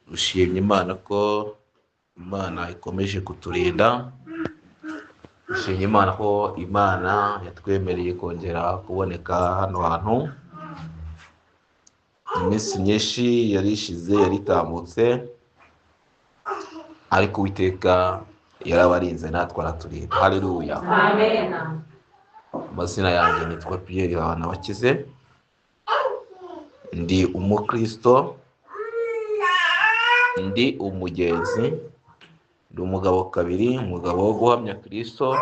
Dushimye Imana ko Imana ikomeje kuturinda. Dushimye Imana ko Imana yatwemereye kongera kuboneka hano hantu. Iminsi myinshi yari ishize, yari itambutse, ariko Uwiteka yarabarinze natwe araturinda. Haleluya. Amen. Amazina yanjye nitwa Pierre Habanabakize. Ndi umukristo, ndi umugenzi, ndi umugabo kabiri, umugabo wo guhamya Kristo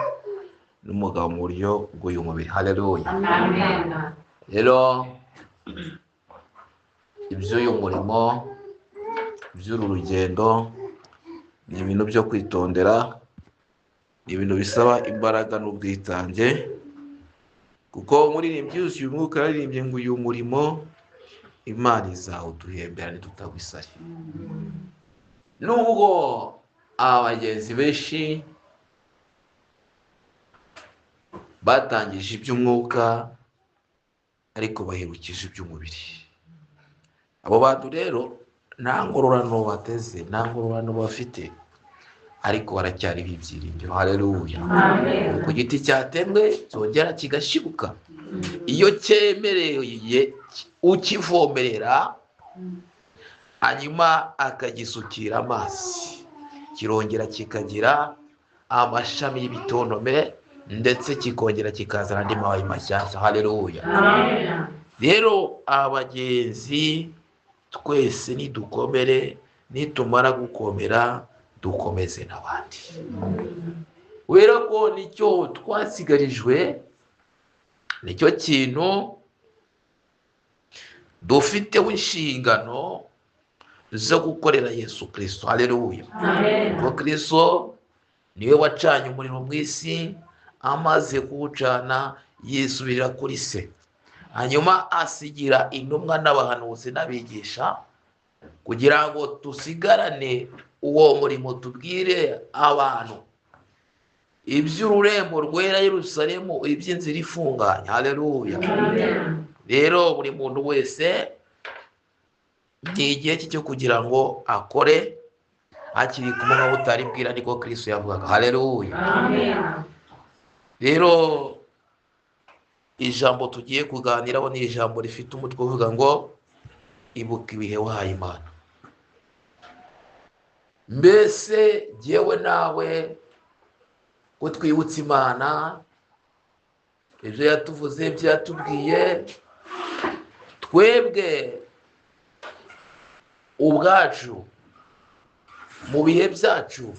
n'umugabo mu buryo bw'uyu mubiri. Haleluya. Amen. Rero iby'uyu murimo, iby'uru rugendo, ni ibintu byo kwitondera, ni ibintu bisaba imbaraga n'ubwitange, kuko umuririmbyi yuzuye umwuka yaririmbye ngo uyu murimo Imana izawuduhembera ntitutawisare. Nubwo abagenzi benshi batangije iby'umwuka ariko bahebukije iby'umubiri, abo bantu rero nta ngororano bateze, nta ngororano bafite, ariko baracyariho ibyiringiro. Haleluya. Amen. Ku giti cyatemwe cyongera kigashibuka, iyo cyemereye ukivomerera hanyuma akagisukira amazi, kirongera kikagira amashami y'ibitontome ndetse kikongera kikazana andi mababi mashyashya. Haleluya. Amen. Rero abagenzi twese nidukomere, nitumara gukomera dukomeze n'abandi, kubera ko nicyo twasigarijwe, nicyo kintu dufiteho inshingano zo gukorera Yesu Kristo. Haleluya. Amen. Kuko Kristo niwe wacanye umuriro mu isi, amaze kuwucana yisubirira kuri se, hanyuma asigira intumwa n'abahanuzi n'abigisha kugira ngo dusigarane uwo murimo, tubwire abantu iby'ururembo rwera Yerusalemu, iby'inzira ifunganye. Haleluya. Amen. Rero buri muntu wese ni igihe cye cyo kugira ngo akore hakiri ku munwa butari bwira, niko Kristo yavugaga. Haleluya. Amen. Rero ijambo tugiye kuganiraho ni ijambo rifite umutwe uvuga ngo ibuka ibihe wahaye Imana. Mbese jyewe nawe ko twibutse Imana ibyo yatuvuze, ibyo yatubwiye, twebwe ubwacu mu bihe byacu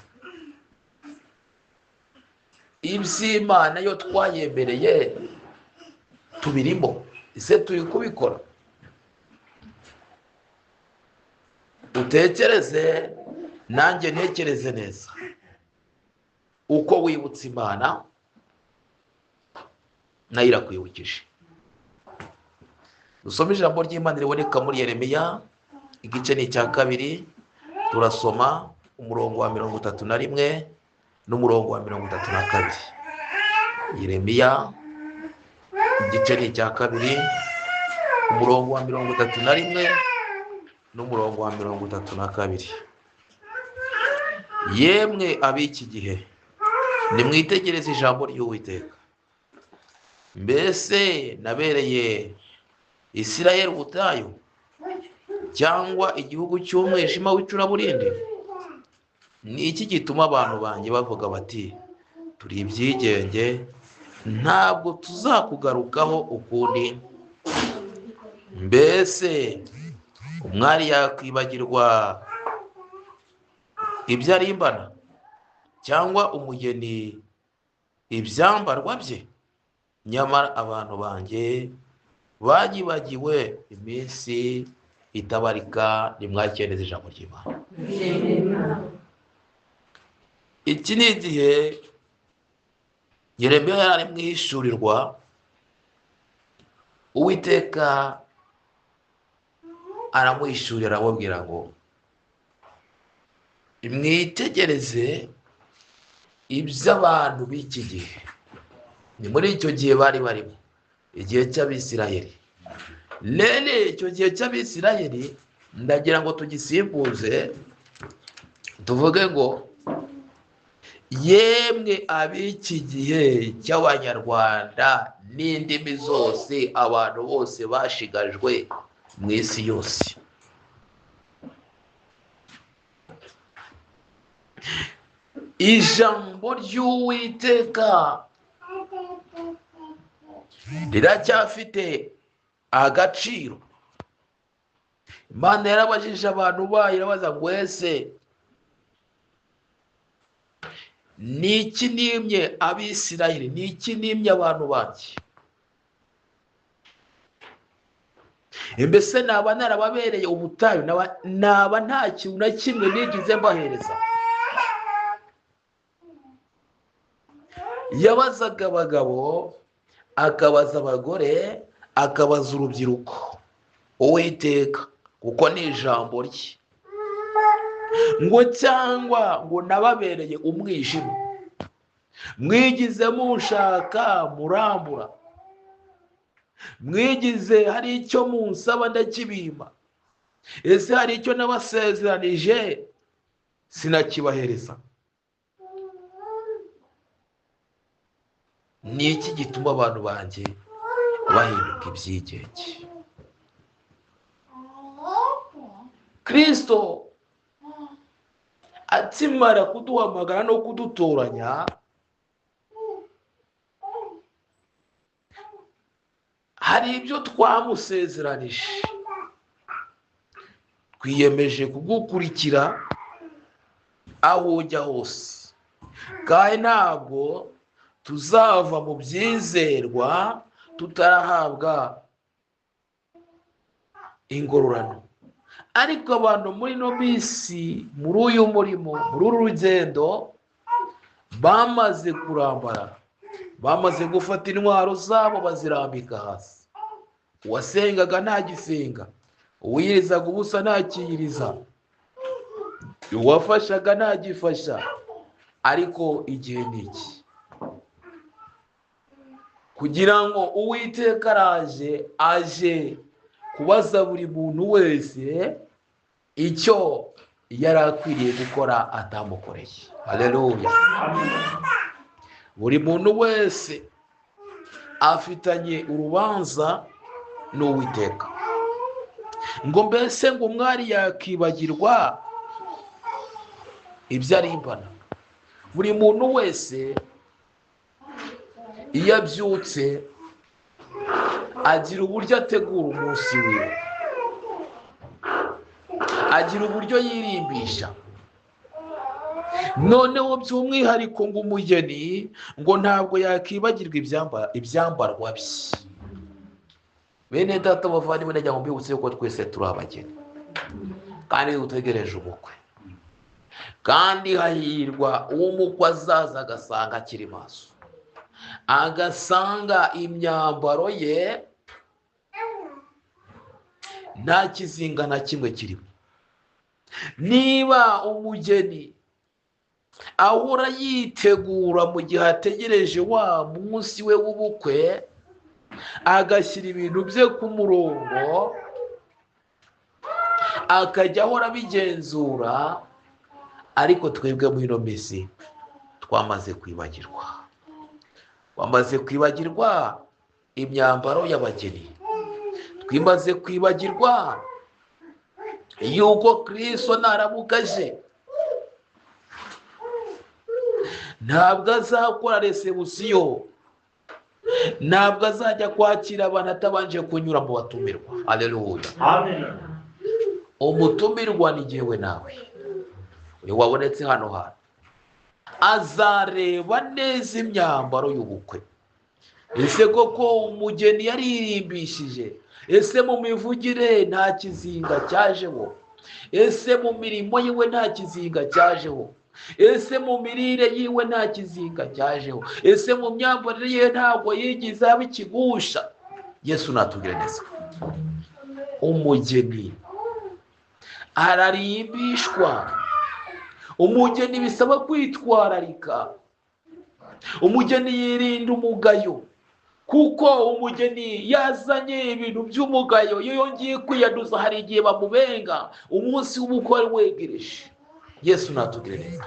iby'Imana yo twayemereye tubirimo, ese turi kubikora? Utekereze, nanjye ntekereze neza uko wibutse Imana nayo irakwibukije. Dusome ijambo ry'Imana riboneka muri Yeremiya, igice ni icya 2, turasoma umurongo wa 31 n'umurongo wa 32. Yeremiya igice ni icya 2, umurongo wa 31 n'umurongo wa 32. Yemwe ab'iki gihe, nimwitegereze ijambo ry'Uwiteka. Mbese nabereye Isirayeli ubutayu, cyangwa igihugu cy'umwijima w'icuraburindi? Ni iki gituma abantu banjye bavuga bati turi ibyigenge, ntabwo tuzakugarukaho ukundi? Mbese umwari yakwibagirwa ibyo arimbana, cyangwa umugeni ibyambarwa bye? Nyamara abantu banjye banyibagiwe iminsi itabarika. Nimwakeneze ijambo ry'Imana. Iki ni igihe Yeremiya yari mu ihishurirwa, Uwiteka aramuhishurira, aramubwira ngo mwitegereze iby'abantu b'iki gihe. Ni muri icyo gihe bari barimo, igihe cy'Abisirayeli. Rero icyo gihe cy'Abisirayeli ndagira ngo tugisimbuze tuvuge ngo yemwe ab'iki gihe cy'abanyarwanda n'indimi zose, abantu bose bashigajwe mu isi yose. Ijambo ry'Uwiteka riracyafite agaciro. Imana yarabajije abantu bayo irabaza ngo ese ni iki nimye Abisirayeli, ni iki nimye abantu banjye? Mbese naba narababereye ubutayu, naba nta kintu na kimwe nigize mbahereza? Yabazaga abagabo, akabaza abagore, akabaza urubyiruko. Uwiteka kuko ni ijambo rye, ngo cyangwa ngo nababereye umwijima, mwigize munshaka murambura, mwigize hari icyo munsaba ndakibima, ese hari icyo nabasezeranije sinakibahereza? Ni iki gituma abantu banjye bahinduka ibyigenge? Kristo akimara kuduhamagara no kudutoranya, hari ibyo twamusezeranije. Twiyemeje kugukurikira aho ujya hose, kandi ntabwo tuzava mu byizerwa tutarahabwa ingororano. Ariko abantu muri ino minsi, muri uyu murimo, muri uru rugendo, bamaze kurambara, bamaze gufata intwaro zabo bazirambika hasi. Uwasengaga ntagisenga, uwiyirizaga ubusa ntakiyiriza, uwafashaga ntagifasha. Ariko igihe ni iki kugira ngo Uwiteka araje, aje kubaza buri muntu wese icyo yari akwiriye gukora atamukoreye. Haleluya. Buri muntu wese afitanye urubanza n'Uwiteka. Ngo mbese ngo umwari yakibagirwa ibyo arimbana? Buri muntu wese iyo abyutse agira uburyo ategura umunsi we, agira uburyo yirimbisha. Noneho by'umwihariko ngo umugeni ngo ntabwo yakibagirwa ibyambarwa bye. Bene data bavandimwe, najya ngo mbibutse yuko twese turi abageni kandi dutegereje umukwe, kandi hahirwa uw'umukwe azaza agasanga akiri maso, agasanga imyambaro ye nta kizinga na kimwe kirimo. Niba umugeni ahora yitegura mu gihe ategereje wa munsi we w'ubukwe, agashyira ibintu bye ku murongo, akajya ahora abigenzura, ariko twebwe muri ino minsi twamaze kwibagirwa imyambaro y'abageni. Twimaze kwibagirwa yuko Kristo naramuka aje ntabwo azakora resebusiyo, ntabwo azajya kwakira abantu atabanje kunyura mu batumirwa. Haleluya. Amen. Umutumirwa ni jyewe nawe, uyu wabonetse hano hantu, azareba neza imyambaro y'ubukwe. Ese koko umugeni yaririmbishije? Ese mu mivugire nta kizinga cyajeho? Ese mu mirimo yiwe nta kizinga cyajeho? Ese mu mirire yiwe nta kizinga cyajeho? Ese mu myambarire ye ntabwo yigize aba ikigusha? Yesu natubwire neza. Umugeni ararimbishwa, umugeni bisaba kwitwararika. Umugeni yirinda umugayo, kuko umugeni yazanye ibintu by'umugayo, iyo yongeye kwiyanduza hari igihe bamubenga. Umunsi w'ubukwe wari wegereje. Yesu natugire neza.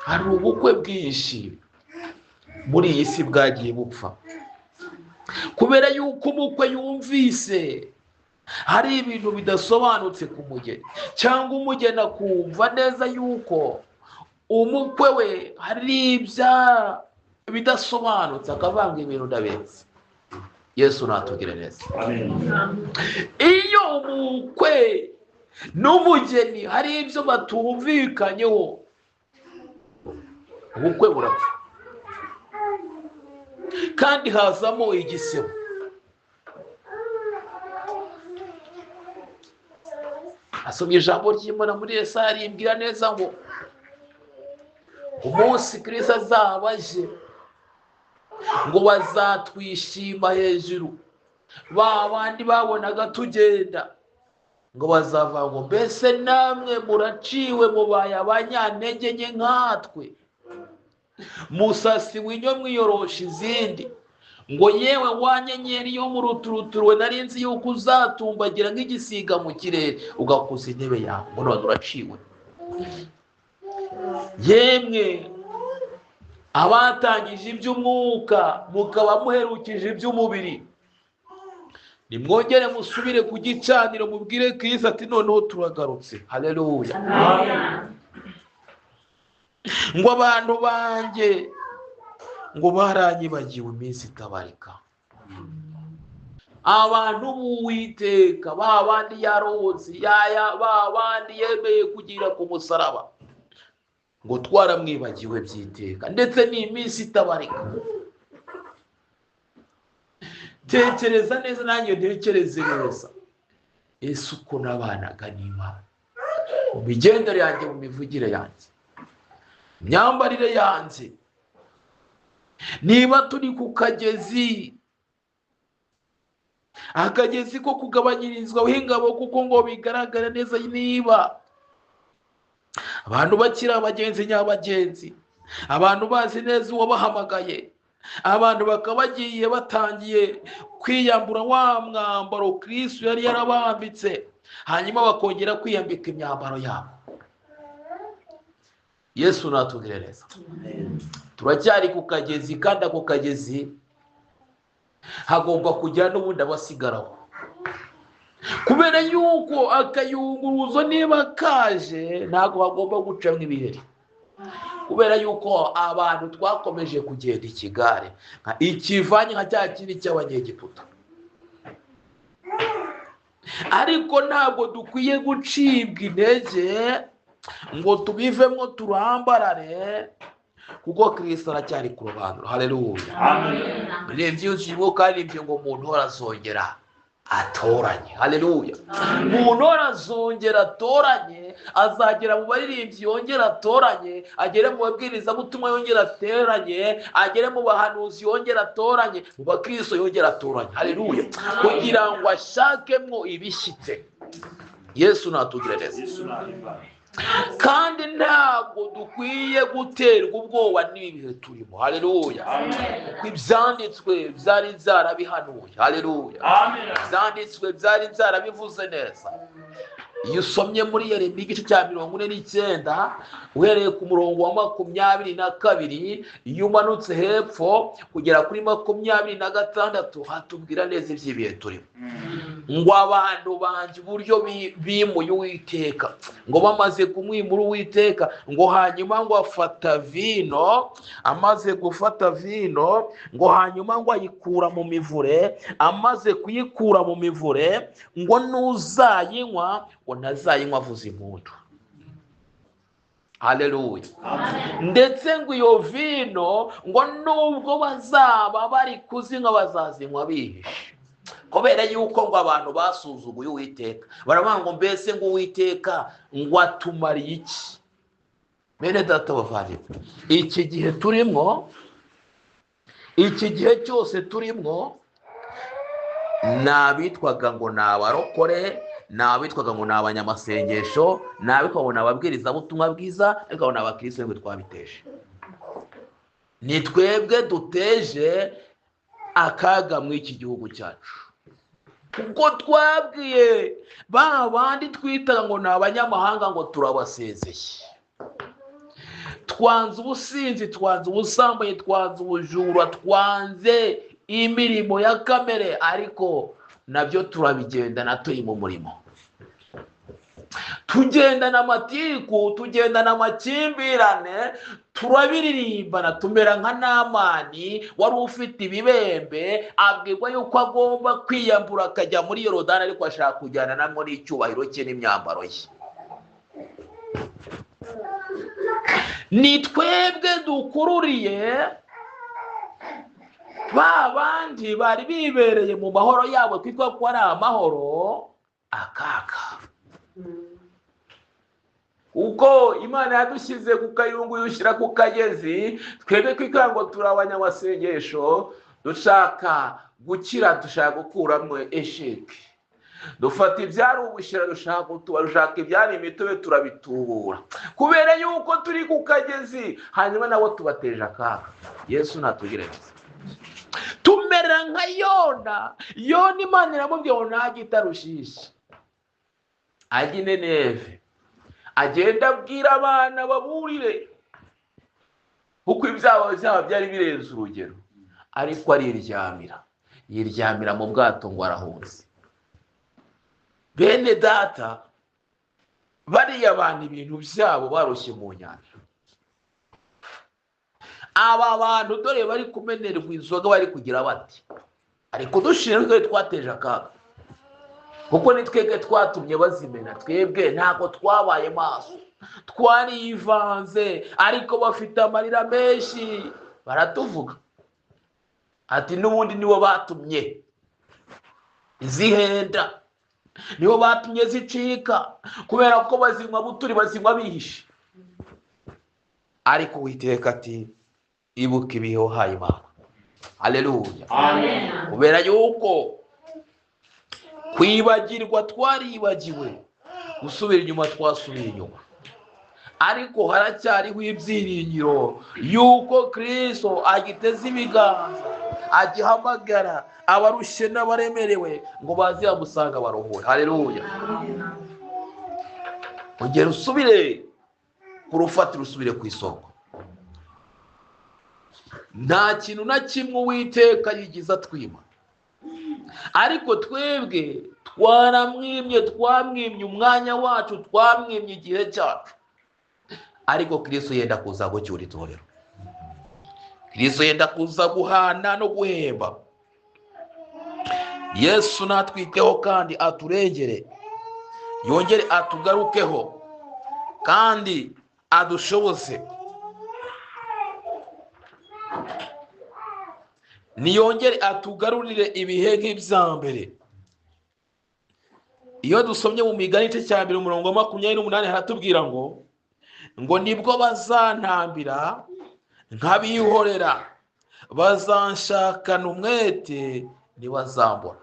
Hari ubukwe bwinshi muri iyi si bwagiye bupfa kubera yuko umukwe yumvise hari ibintu bidasobanutse ku mugeni, cyangwa umugeni akumva neza yuko umukwe we hari bidasobanutse, akavanga ibintu ndabenzi. Yesu natugire neza. Iyo umukwe n'umugeni hari ibyo batumvikanyeho, ubukwe burapfa kandi hazamo igisebo. Asomye ijambo ry'Imana muri Yesaya rimbwira neza ngo umunsi Kristo azaba aje ngo bazatwishima hejuru, ba bandi babonaga tugenda ngo bazava ngo mbese namwe muraciwe mubaye abanyantege nke nkatwe, musasi winyo mwiyorosha izindi, ngo yewe wa nyenyeri yo mu ruturuturu nari nzi yuko uzatumbagira nk'igisiga mu kirere ugakuza intebe yawe, ngo none uraciwe. Yemwe abatangije iby'umwuka mukaba muherukije iby'umubiri, nimwongere musubire ku gicaniro mubwire Kristo ati noneho turagarutse. Haleluya. Ngo abantu banjye ngo baranyibagiwe iminsi itabarika. Abantu b'Uwiteka, ba bandi yaronse, ba bandi yemeye kugira ku musaraba, ngo twaramwibagiwe by'iteka, ndetse n'iminsi itabarika. Tekereza neza, nanjye ntekereze neza, ese uko nabanaga n'Imana mu migendere yanjye, mu mivugire yanjye, imyambarire yanjye, niba turi ku kagezi, akagezi ko kugabanyirizwaho ingabo, kuko ngo bigaragara neza niba abantu bakiri abagenzi nyabagenzi, abantu bazi neza uwabahamagaye, abantu bakaba bagiye batangiye kwiyambura wa mwambaro Kristo yari yarabambitse, hanyuma bakongera kwiyambika imyambaro yabo. Yesu natugire neza. Turacyari ku kagezi, kandi ako kagezi hagomba kujya n'ubundi abasigaraho, kubera yuko akayunguruzo niba kaje ntabwo hagomba gucamo ibiheri, kubera yuko abantu twakomeje kugenda ikigare ikivanye nka cya kindi cy'abanyegiputa. Ariko ntabwo dukwiye gucibwa intege ngo tubivemo turambarare, kuko Kristo aracyari ku rubanuro. Haleluya. N'ibyuzuye kandi ibyo ngo umuntu arazongera atoranye. Haleluya. Umuntu arazongera atoranye, azagera mu baririmbyi yongera atoranye, agere mu babwiriza butumwa yongera atoranye, agere mu bahanuzi yongera atoranye, mu bakristo yongera atoranye. Haleluya. Kugira ngo ashakemwo ibishyitse. Yesu natugire neza. Kandi ntabwo dukwiye guterwa ubwoba n'ibihe turimo. Haleluya. Kuko ibyanditswe byari byarabihanuye. Haleluya. Ibyanditswe byari byarabivuze neza. Iyo usomye muri Yeremiya igice cya 49 uhereye ku murongo wa 22, iyo umanutse hepfo kugera kuri 26 hatubwira neza iby'ibihe turimo. Ngo abantu banje uburyo bimuye Uwiteka, ngo bamaze kumwimura Uwiteka, ngo hanyuma ngo afata vino, amaze gufata vino, ngo hanyuma ngo ayikura mu mivure, amaze kuyikura mu mivure, ngo nuzayinywa ngo ntazayinywa avuza impundu. Haleluya. Ndetse ngo iyo vino ngo nubwo bazaba bari kuzinywa bazazinywa bihishe, kubera yuko ngo abantu basuzuguye Uwiteka. Baravuga ngo mbese ngo Uwiteka ngo atumariye iki? Bene data bavandimwe, iki gihe turimo, iki gihe cyose turimo, nabitwaga ngo ni abarokore, nabitwaga ngo ni abanyamasengesho, nabitwaga ngo ni ababwiriza butumwa bwiza, ariko ngo ni abakristo ngo twabiteje. ni twebwe duteje akaga muri iki gihugu cyacu, kuko twabwiye ba bandi twita ngo ni abanyamahanga ngo turabasezeye. Twanze ubusinzi, twanze ubusambanyi, twanze ubujura, twanze imirimo ya kamere, ariko nabyo turabigendana turi mu murimo. Tugendana amatiku, tugendana amakimbirane, turabiririmbana, tumera nka Namani wari ufite ibibembe, abwirwa yuko agomba kwiyambura akajya muri Yorodani, ariko ashaka kujyana namwo n'icyubahiro cye n'imyambaro ye. Ni twebwe dukururiye ba bandi bari bibereye mu mahoro yabo twitwa ko ari amahoro akaga. Uko Imana yadushyize ku kayunguyushyira ku kagezi, twebwe twikanga ngo turi abanyamasengesho, dushaka gukira, dushaka gukuramo esheke, dufata ibyari ubushira dushaka ibyari imitobe turabitubura, kubera yuko turi ku kagezi, hanyuma nabo tubateje akaga. Yesu natugireze. Tumera nka Yona. Yona Imana iramubwiye ngo ntajye itarushisha, ajye Nineve, agenda abwira abana baburire, kuko ibyabo byari birenze urugero, ariko ariryamira, yiryamira mu bwato ngo arahunze. Bene data, bariya bantu ibintu byabo baroshye mu nyanja. Aba bantu dore bari kumenerwa inzoga, bari kugira bati, ariko dushinzwe twateje akaga, kuko ni twebwe twatumye bazimena. Twebwe ntabwo twabaye maso, twarivanze, ariko bafite amarira menshi baratuvuga ati n'ubundi nibo batumye izihenda, nibo batumye zicika, kubera ko bazinywa buturi, bazinywa bihishe. Ariko Uwiteka ati ibuka ibihe wahaye Imana. Haleluya. Amen. Kubera yuko kwibagirwa twaribagiwe, gusubira inyuma twasubiye inyuma, ariko haracyariho ibyiringiro yuko Kristo agiteze ibiganza, agihamagara abarushye n'abaremerewe ngo baze bamusanga baruhure. Haleluya. Ongera usubire ku rufatiro, usubire ku isoko. Nta kintu na kimwe Uwiteka yigiza twima, ariko twebwe twamwimye umwanya wacu, twamwimye igihe cyacu. Ariko Kristo yenda kuza gucyura itorero, Kristo yenda kuza guhana no guhemba. Yesu natwiteho kandi aturengere, yongere atugarukeho kandi adushoboze, niyongere atugarurire ibihe nk'ibya mbere. Iyo dusomye mu Migani igice cya 2 umurongo wa 28 haratubwira ngo nibwo bazantambira nk'abihorera, bazanshakana umwete ntibazambona.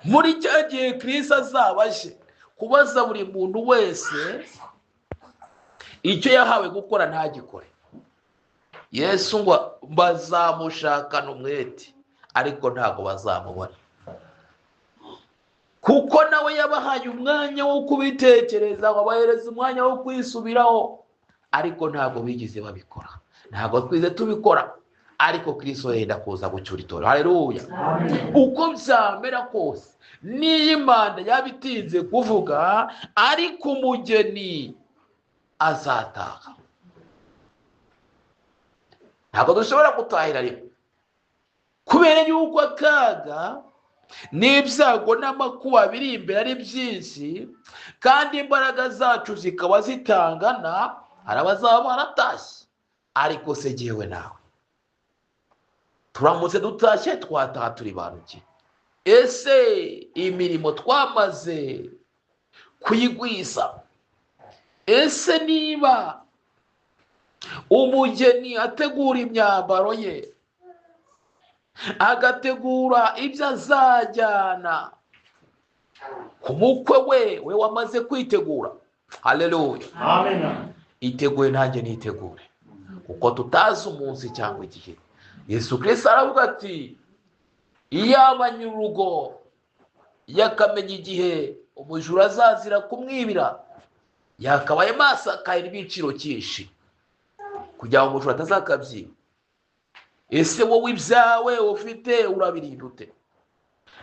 Muri cya gihe Kristo azaba aje kubaza buri muntu wese icyo yahawe gukora ntagikore, Yesu ngo bazamushakana umwete, ariko ntago bazamubona, kuko nawe yabahaye umwanya wo kubitekereza, ngo bahereze umwanya wo kwisubiraho, ariko ntago bigize babikora. Ntago twize tubikora, ariko Kristo yenda kuza gucyura itorero. Haleluya. Uko byamera kose, niyo Imana yabitinze kuvuga, ariko umugeni azataha. Ntabwo dushobora gutahira rimwe, kubera yuko akaga n'ibyago n'amakuba biri imbere ari byinshi, kandi imbaraga zacu zikaba zitangana. Hari abazaba baratashye, ariko se jyewe nawe turamutse dutashye twataha turi bantu. Ese imirimo twamaze kuyigwiza? Ese niba umugeni ategura imyambaro ye, agategura ibyo azajyana ku mukwe we wamaze kwitegura? Haleluya. Amen. Iteguye nanjye nitegure, kuko tutazi umunsi cyangwa igihe. Yesu Kristo aravuga ati iyaba nyir'urugo yakamenya igihe umujura azazira kumwibira, yakabaye maso akahira ibiciro cyinshi kugira ngo umujura atazakabyiba. Ese wowe ibyawe ufite urabirinda ute?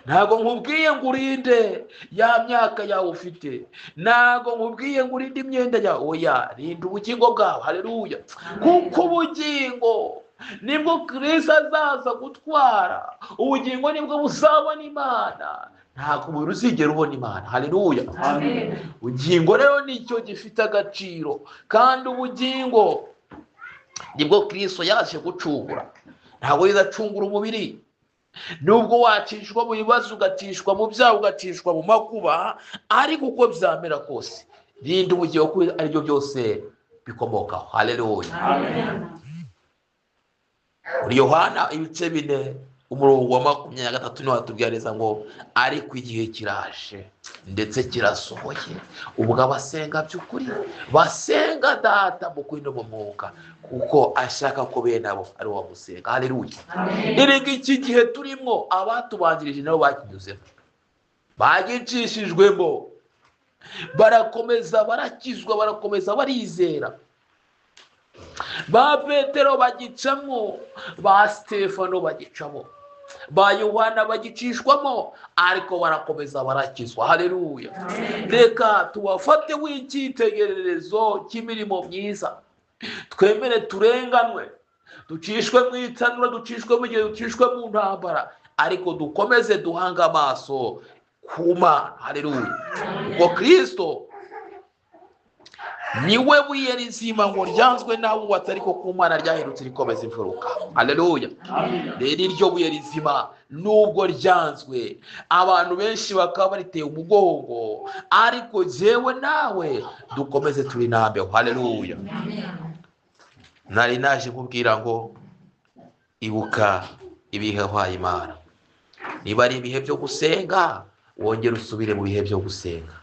Ntago nkubwiye ngo urinde ya myaka yawe ufite, ntago nkubwiye ngo urinde imyenda yawe, oya, rinda ubugingo bwawe. Haleluya. Kuko ubugingo nibwo Kristo azaza gutwara, ubugingo nibwo buzabona Imana, ntabwo umubiri uzigera ubona Imana. Haleluya. Ubugingo rero nicyo gifite agaciro, kandi ubugingo nibwo Kristo yaje gucungura. Ntabwo yizacungura umubiri. Nubwo wacishwa mu bibazo, ugacishwa mu byaha, ugacishwa mu makuba, ariko uko byamera kose rinda ubugingo kuko aribyo byose bikomokaho. Haleluya. Muri Yohana ibice 4 umurongo wa 23 niho hatubwira neza ngo ariko igihe kiraje ndetse kirasohoye ubwo abasenga by'ukuri basenga Data mu kuri no mu mwuka, kuko ashaka ko bene abo ari wo bamusenga. Haleluya. Erega iki gihe turimo abatubanjirije nabo bakinyuzemo, bagicishijwemo, barakomeza barakizwa, barakomeza barizera. Ba Petero bagicamo, ba Stefano bagicamo, ba Yohana bagicishwamo, ariko barakomeza barakizwa. Haleluya. Reka tubafate w'icyitegererezo cy'imirimo myiza, twemere turenganwe, ducishwe mu itanura, ducishwe mu gihe, ducishwe mu ntambara, ariko dukomeze duhanga amaso ku Mana. Haleluya. Ngo Kristo niwe buye rizima ngo ryanzwe n'abubatsi, ariko ku Mana ryahindutse rikomeza imfuruka. Haleluya. Rero iryo buye rizima nubwo ryanzwe, abantu benshi bakaba bariteye umugongo, ariko jewe nawe dukomeze turi nambeho. Haleluya. Nari naje kubwira ngo ibuka ibihe wahaye Imana. Niba ari ibihe byo gusenga, wongere usubire mu bihe byo gusenga.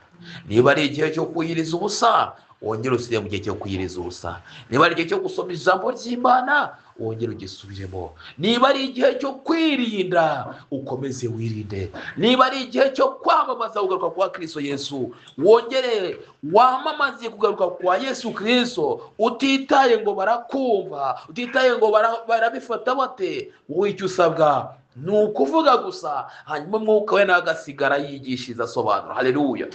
Niba ari igihe cyo kuyiriza ubusa, wongere usubire mu gihe cyo kuyiriza ubusa. Niba ari igihe cyo gusoma ijambo ry'Imana, wongere ugisubiremo. Niba ari igihe cyo kwirinda, ukomeze wirinde. Niba ari igihe cyo kwamamaza kugaruka kwa Kristo Yesu, wongere wamamaze kugaruka kwa Yesu Kristo, utitaye ngo barakumva, utitaye ngo barabifata bate. Wowe icyo usabwa ni ukuvuga gusa, hanyuma Mwuka we nagasigara yigishiriza asobanura. Haleluya.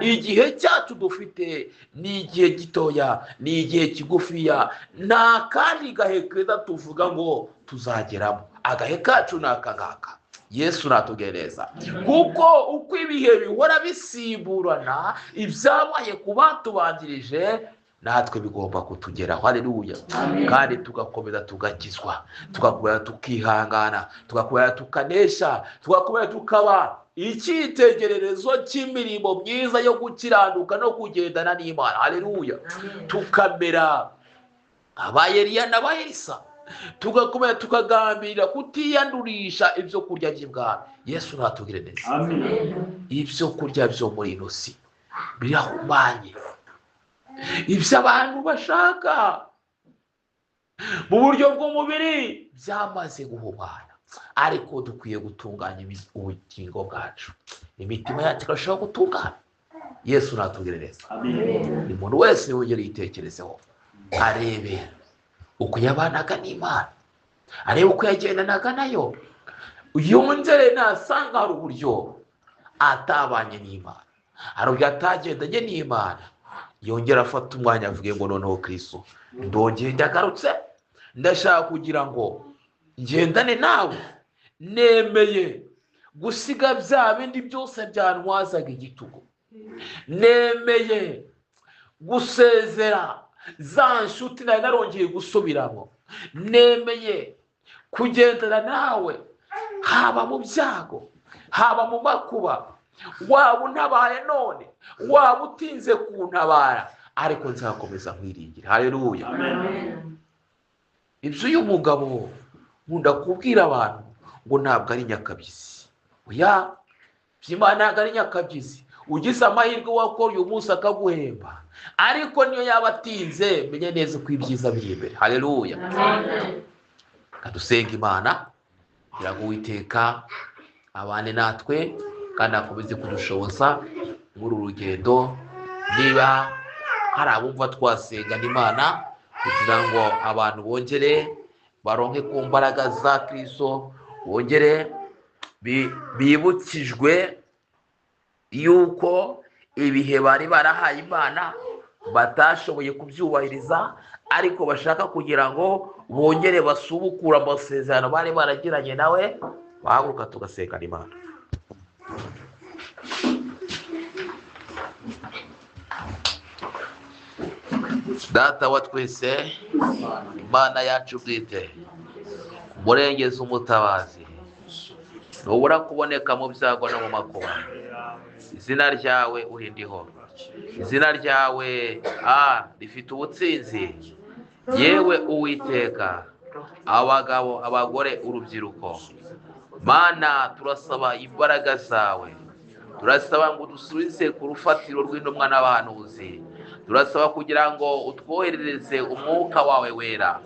Igihe cyacu dufite ni igihe gitoya, ni igihe kigufiya, nta kandi gahe keza tuvuga ngo tuzageramo. Agahe kacu ni aka ngaka. Yesu natugereza, kuko uko ibihe bihora bisimburana, ibyabaye ku batubanjirije natwe bigomba kutugeraho. Haleluya. Kandi tugakomeza tugakizwa, tugakomeza tukihangana, tugakomeza tukanesha, tugakomeza tukaba icyitegererezo cy'imirimo myiza yo gukiranuka no kugendana n'Imana. Haleluya. Tukamera aba Eliya n'aba Elisa, tugakomeza tukagambirira kutiyandurisha ibyo kurya by'ibwami. Yesu natugire neza. Ibyo kurya byo muri ino si birahumanye, ibyo abantu bashaka mu buryo bw'umubiri byamaze guhumana, ariko dukwiye gutunganya ubugingo bwacu, imitima yacu ikarushaho gutungana. Yesu natugire neza. Ni umuntu wese wongere yitekerezeho, arebe uko yabanaga n'Imana, arebe uko yagendanaga nayo, yongere nasanga hari uburyo atabanye n'Imana, hari uburyo atagendanye n'Imana, yongera afata umwanya avuge ngo noneho Kristo ndongeye ndagarutse, ndashaka kugira ngo ngendane nawe, nemeye gusiga bya bindi byose byantwazaga igitugu, nemeye gusezera za nshuti nari narongeye gusubiramo, nemeye kugendana nawe haba mu byago, haba mu makuba, waba untabaye none, waba utinze kuntabara, ariko nzakomeza nkwiringira. Haleluya. Ibyo uyu mugabo nkunda kubwira abantu ngo ntabwo ari nyakabyizi. Oya, by'Imana ntabwo ari nyakabyizi. ugize amahirwe wakora uyu munsi akaguhemba, ariko niyo yaba atinze menye neza ko ibyiza biri imbere. Haleluya. Kadusenga Imana kugira ngo Uwiteka abane natwe kandi akomeze kudushoboza muri uru rugendo. Niba hari abumva twasenga n'Imana kugira ngo abantu bongere baronke ku mbaraga za Kristo, bongere bibukijwe yuko ibihe bari barahaye Imana batashoboye kubyubahiriza, ariko bashaka kugira ngo bongere basubukura amasezerano bari baragiranye nawe, bahaguruka tugasenga n'Imana. Data wa twese, Imana yacu bwite, umurengezi umutabazi, ntubura kuboneka mu byago no mu makuba. Izina ryawe urindiho, izina ryawe rifite ubutsinzi. Yewe Uwiteka, abagabo, abagore, urubyiruko, Mana turasaba imbaraga zawe, turasaba ngo dusubize ku rufatiro rw'intumwa n'abahanuzi, turasaba kugira ngo utwoherereze umwuka wawe wera.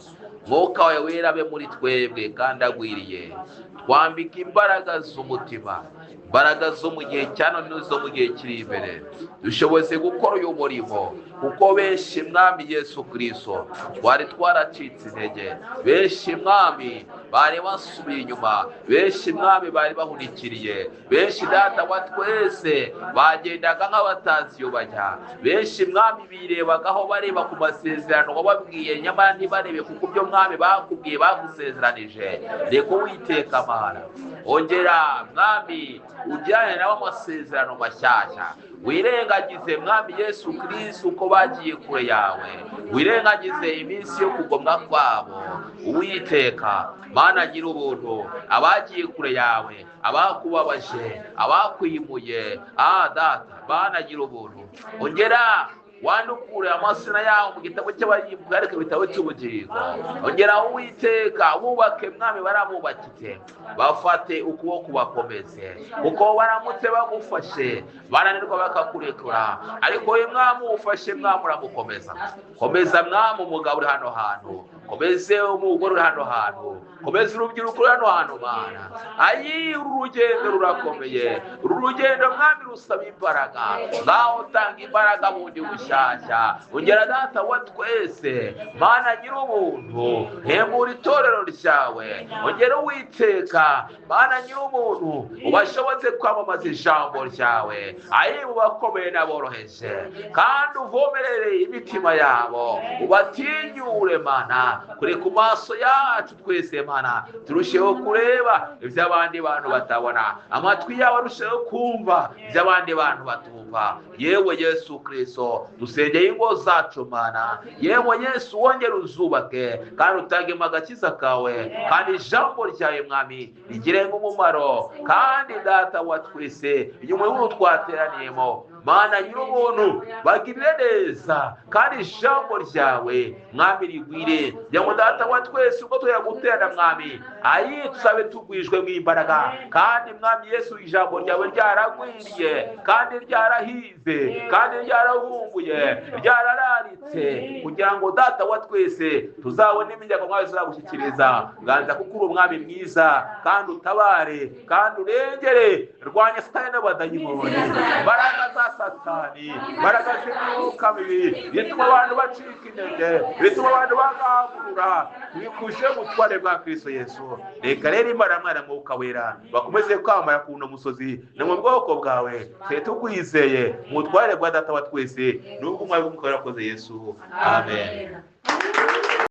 Umwuka wawe wera abe muri twebwe kandi agwiriye, twambika imbaraga z'umutima, imbaraga zo mu gihe cya none n'izo mu gihe kiri imbere, dushoboze gukora uyu murimo, kuko benshi Mwami Yesu Kristo twari twaracitse intege, benshi Mwami bari basubiye inyuma, benshi Mwami bari bahunikiriye, benshi Data wa twese bagendaga nk'abatazi iyo bajya, benshi Mwami birebagaho bareba ku masezerano wababwiye, nyamara ntibarebe kuko ibyo Mwami bakubwiye bagusezeranije. Reka Uwiteka Mana, ongera Mwami ujyane nabo amasezerano mashyashya, wirengagize Mwami Yesu Kristo uko bagiye kure yawe, wirengagize iminsi yo kugomwa kwabo. Uwiteka Mana gira ubuntu, abagiye kure yawe, abakubabaje, abakwimuye, Data Mana gira ubuntu, ongera wandukure amazina yawo mu gitabo cy'abaririmbwa, ariko ibitabo cy'ubugingo. Ongera Uwiteka bubake Mwami baramubakite, bafate ukuboko bakomeze, kuko baramutse bagufashe bananirwa bakakurekura, ariko we Mwami ufashe Mwami uramukomeza. Komeza Mwami umugabo uri hano hantu, komeze umugore uri hano hantu, komeze urubyiruko uri hano hantu Mana. Uru rugendo rurakomeye, uru rugendo Mwami rusaba imbaraga, ngaho tanga imbaraga bundi bushyashya. Ongera Data wa twese Mana nyiri ubuntu, hembura itorero ryawe. Ongera Uwiteka Mana nyiri ubuntu, ubashoboze kwamamaza ijambo ryawe, mu bakomeye n'aboroheje, kandi uvomerere imitima yabo, ubatinyure Mana, kure ku maso yacu twese Mana, turusheho kureba ibyo abandi bantu batabona, amatwi yawe arusheho kumva ibyo abandi bantu batumva. Yewe Yesu Kristo, dusengeye ingo zacu Mana, yewe Yesu wongere uzubake kandi utangemo agakiza kawe, kandi ijambo ryawe Mwami rigire umumaro. Kandi Data wa twese, inyuma y'ubu twateraniyemo Mana nyir'ubuntu, bagirire neza kandi ijambo ryawe Mwami rigwire. Ngo Data wa twese uko tuyaguterana Mwami, tusabe tugwijwe mu imbaraga, kandi Mwami Yesu ijambo ryawe ryaragwiriye kandi ryarahize kandi ryarahunguye ryarararitse, kugira ngo Data wa twese tuzabone iminyago Mwami tuzagushyikiriza. Ganza kuko uri Umwami mwiza, kandi utabare kandi urengere, rwanya Satani n'abadayimoni, imbaraga za Satani, imbaraga z'imyuka mibi bituma abantu bacika intege, bituma abantu bagahagurura, tubikuje mu butware bwa Kristo Yesu. Reka rero Imana Mwana Mwuka Wera bakomeze kwamara ku uno musozi no mu bwoko bwawe, twe tukwizeye mu butware bwa Data wa twese, n'ubwo Umwami w'umukara yakoze Yesu. Amen.